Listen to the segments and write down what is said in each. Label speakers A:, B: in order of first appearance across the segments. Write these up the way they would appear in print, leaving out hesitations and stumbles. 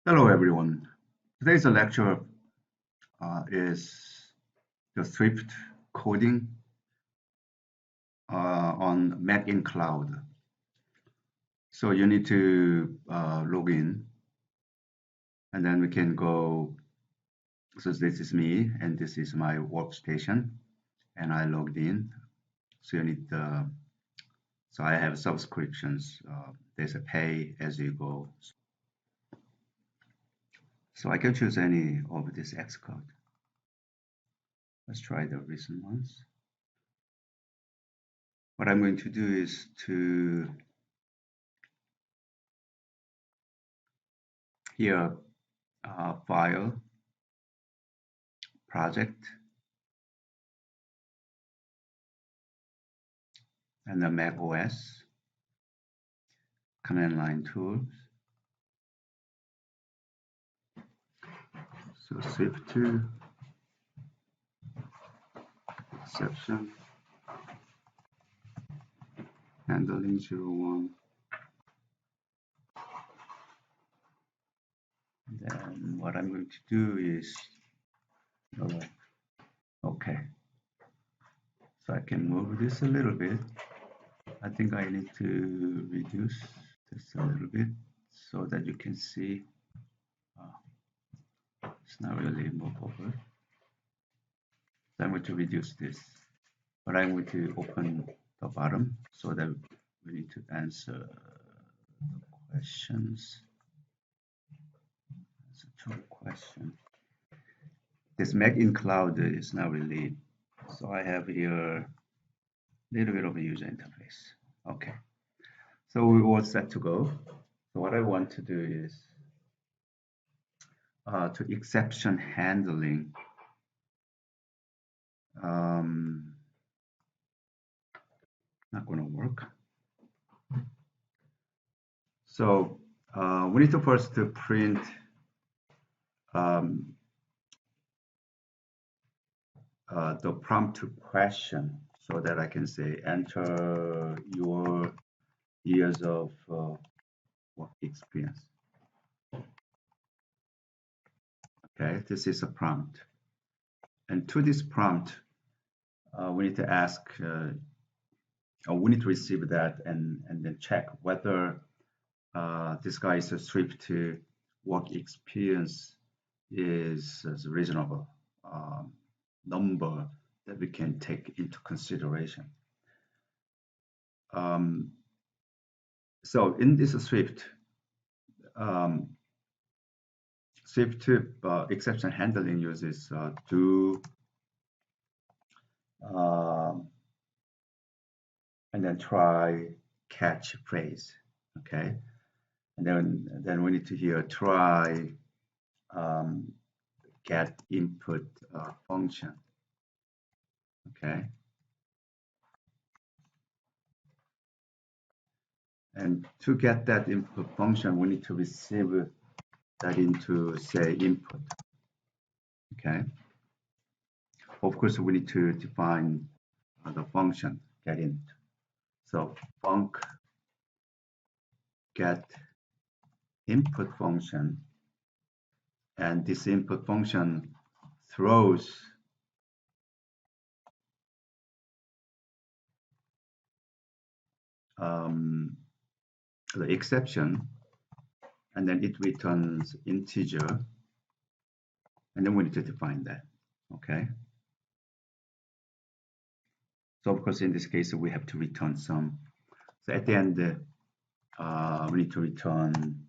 A: Hello, everyone. Today's lecture is the Swift coding on Mac in Cloud. So you need to log in, and then we can go. So this is me, and this is my workstation, and I logged in. So you need so I have subscriptions. There's a pay as you go. So I can choose any of this Xcode. Let's try the recent ones. What I'm going to do is to here file, project, and the Mac OS, command line tools. So swift to exception handling 01. Then what I'm going to do is okay. So I can move this a little bit. I think I need to reduce this a little bit so that you can see it's not really movable. So I'm going to reduce this, but I'm going to open the bottom so that we need to answer the questions. That's a two question. This Mac in Cloud is now really, so I have here a little bit of a user interface. Okay, so we all set to go. So what I want to do is to exception handling. Not going to work. So we need to first to print the prompt to question so that I can say enter your years of work experience. Okay, this is a prompt. And to this prompt, we need to ask, or we need to receive that and then check whether this guy is a Swift work experience is a reasonable number that we can take into consideration. So in this Swift, Swift exception handling uses do and then try catch phrase, okay, and then we need to here try get input function, okay, and to get that input function we need to receive that into say input, okay. Of course we need to define the function get int. So func get input function, and this input function throws the exception, and then it returns integer, and then we need to define that, okay. So of course in this case we have to return some. So at the end we need to return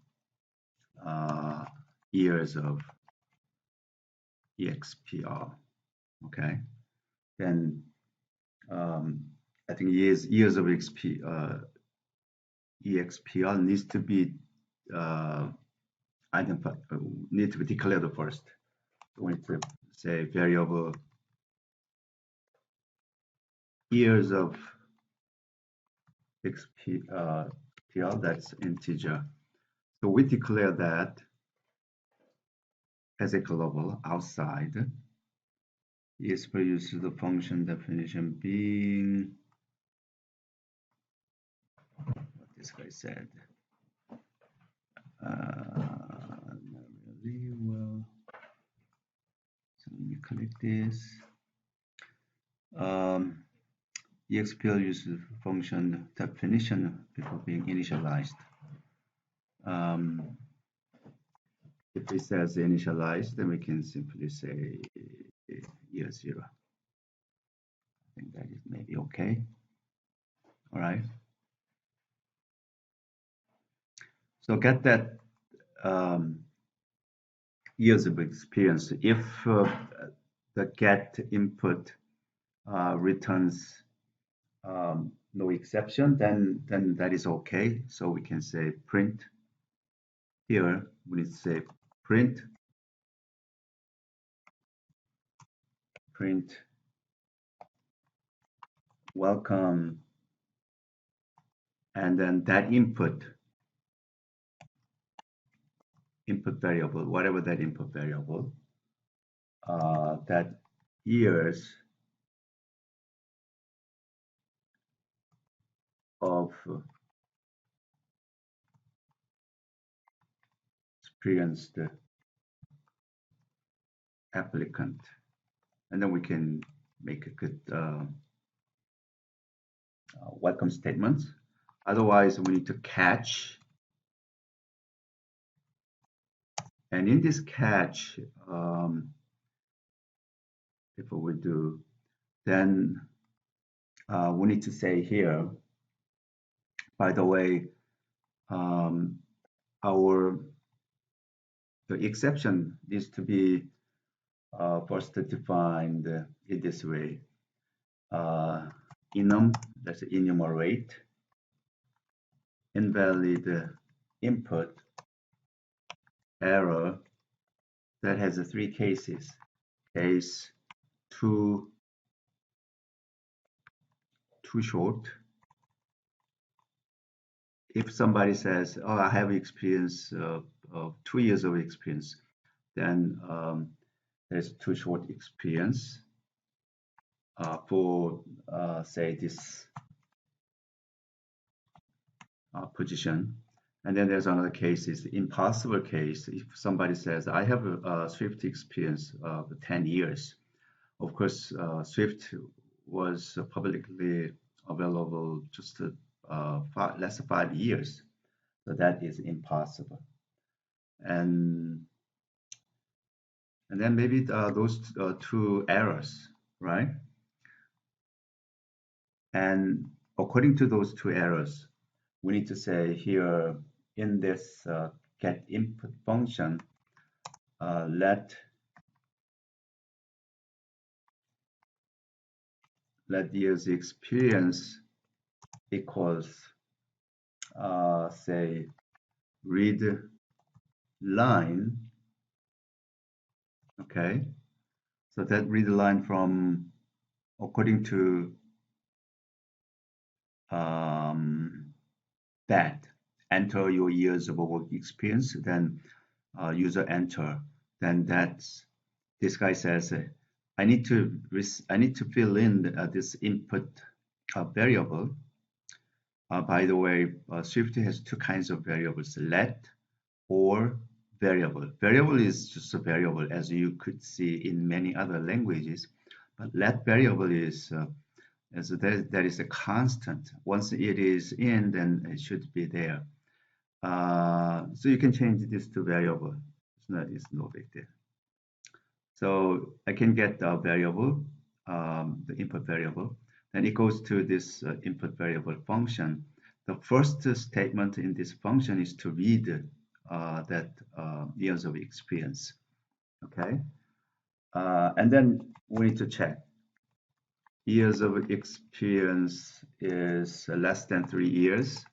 A: years of expr, okay. Then I think years of expr needs to be identified, need to be declared first. So we need to say variable years of expr, that's integer. So we declare that as a global outside is produced the function definition being what this guy said. click this. EXPL uses function definition before being initialized. If it says initialized, then we can simply say year 0. I think that is maybe okay. All right. So get that years of experience. If the get input returns no exception, then that is okay. So we can say print here. We need to say print welcome, and then that input variable, whatever that input variable, that years of experienced applicant, and then we can make a good welcome statements. Otherwise, we need to catch, and in this catch, if we do, then we need to say here, by the way, the exception needs to be first defined in this way. Enum, that's enumerate, invalid input error that has 3 cases. Case too short. If somebody says, "Oh, I have experience of 2 years of experience," then there's too short experience for say this position. And then there's another case, is the impossible case. If somebody says, "I have a Swift experience of 10 years," of course, Swift was publicly available just less than 5 years, so that is impossible. And then maybe those 2 errors, right? And according to those 2 errors, we need to say here in this get input function, let years experience equals say read line. Okay, so that read line from according to that enter your years of work experience, then user enter, then that's this guy says I need to fill in this input variable. By the way, Swift has 2 kinds of variables, let or variable. Variable is just a variable, as you could see in many other languages, but let variable is that is a constant. Once it is in, then it should be there. So you can change this to variable. It's no big deal. So I can get the variable, the input variable, then it goes to this input variable function. The first statement in this function is to read that years of experience. Okay, and then we need to check. Years of experience is less than 3 years,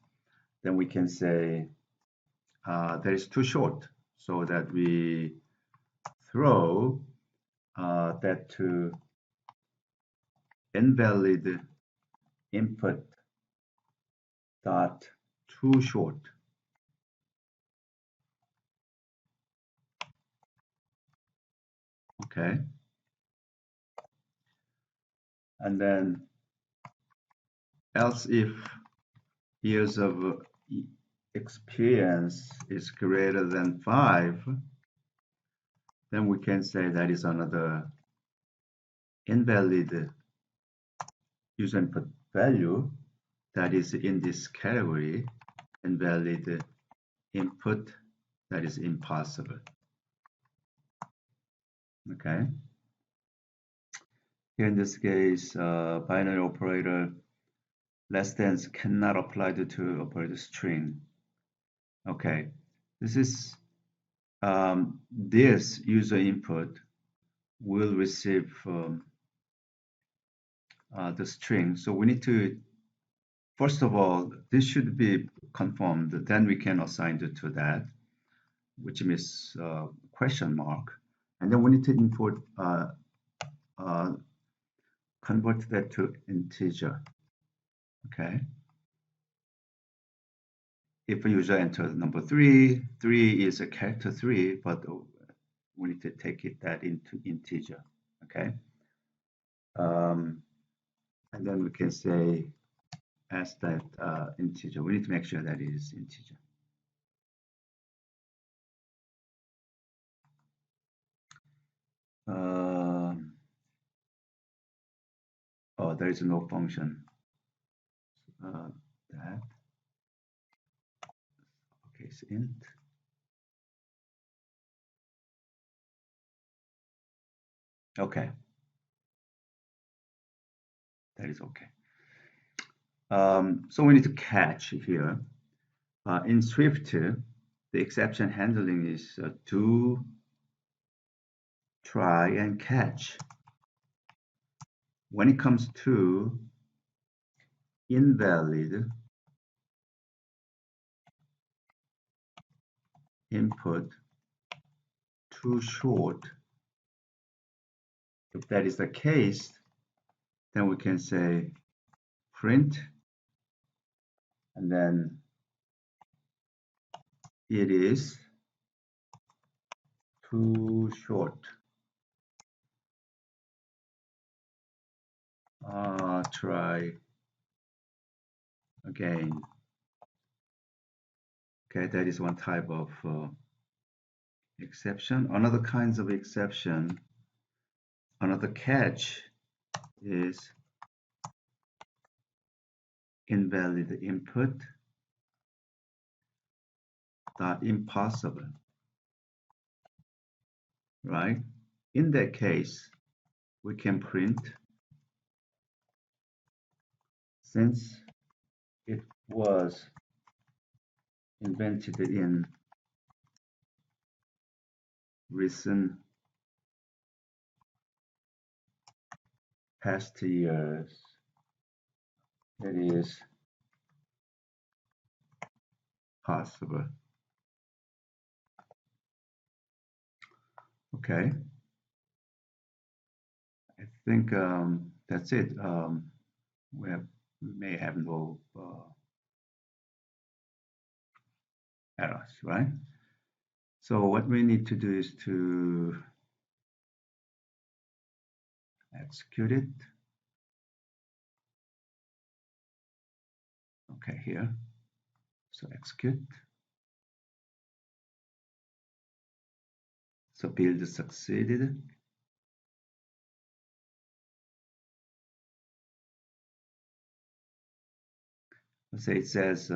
A: then we can say that is too short, so that we throw that to invalid input dot too short. Okay, and then else if years of experience is greater than 5, then we can say that is another invalid user input value that is in this category, invalid input that is impossible. Okay. Here in this case, binary operator less than cannot apply to operator string. Okay, this is this user input will receive the string. So we need to, first of all, this should be confirmed. Then we can assign it to that, which means question mark. And then we need to import, convert that to integer. Okay. If a user enters number 3, 3 is a character 3, but we need to take that into integer. Okay. And then we can say as that integer. We need to make sure that it is integer. Oh, there is no function. That uppercase int. Okay, that is okay. So we need to catch here. In Swift, the exception handling is do, try, and catch. When it comes to invalid input too short, if that is the case, then we can say print, and then it is too short. Try again. Okay, that is one type of exception. Another kinds of exception, another catch is invalid input dot impossible, right? In that case, we can print, since it was invented in recent past years, it is possible. Okay, I think that's it. We may have no errors, right? So what we need to do is to execute it. Okay, here. So execute. So build succeeded. Let's say it says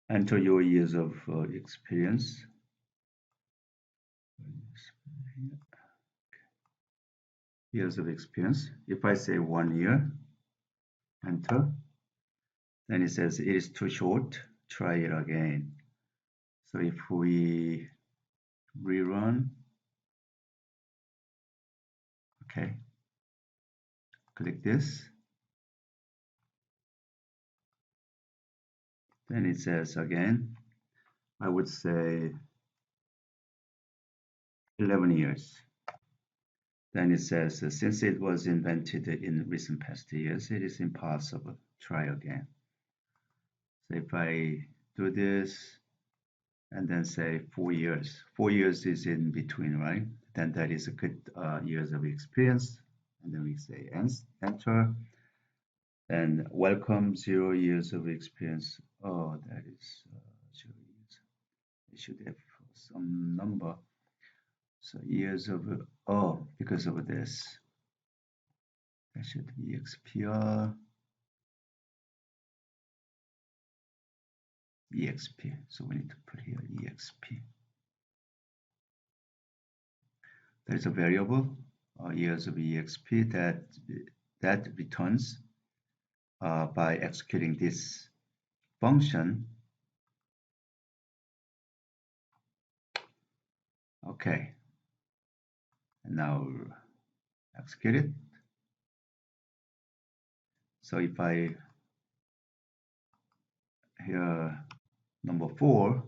A: enter your years of experience. Years of experience. If I say 1 year, enter, then it says it is too short, try it again. So if we rerun, okay, click this, then it says again, I would say 11 years. Then it says, since it was invented in recent past years, it is impossible. Try again. So if I do this and then say 4 years, 4 years is in between, right? Then that is a good years of experience. And then we say enter. And welcome 0 years of experience. Oh, that is 0 years. It should have some number. So years of, oh, because of this, that should be expr, exp. So we need to put here exp. There's a variable, years of exp that returns by executing this function. Okay, and now execute it. So if I here number 4,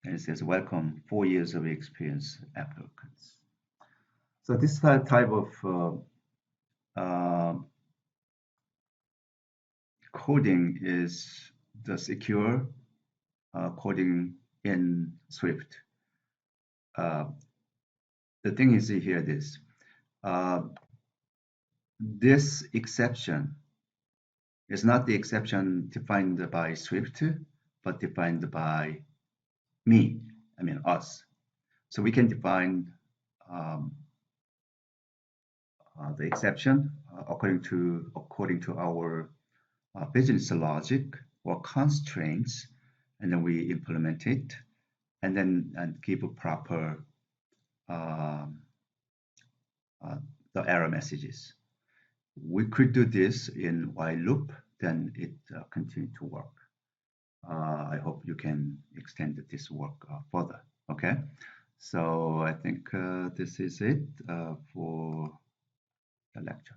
A: and it says welcome 4 years of experience applicants. So this type of coding is the secure coding in Swift. The thing is here this this exception is not the exception defined by Swift, but defined by me, I mean us. So we can define the exception according to our business logic or constraints, and then we implement it, and then give a proper the error messages. We could do this in while loop, then it continue to work. I hope you can extend this work further. Okay, so I think this is it for the lecture.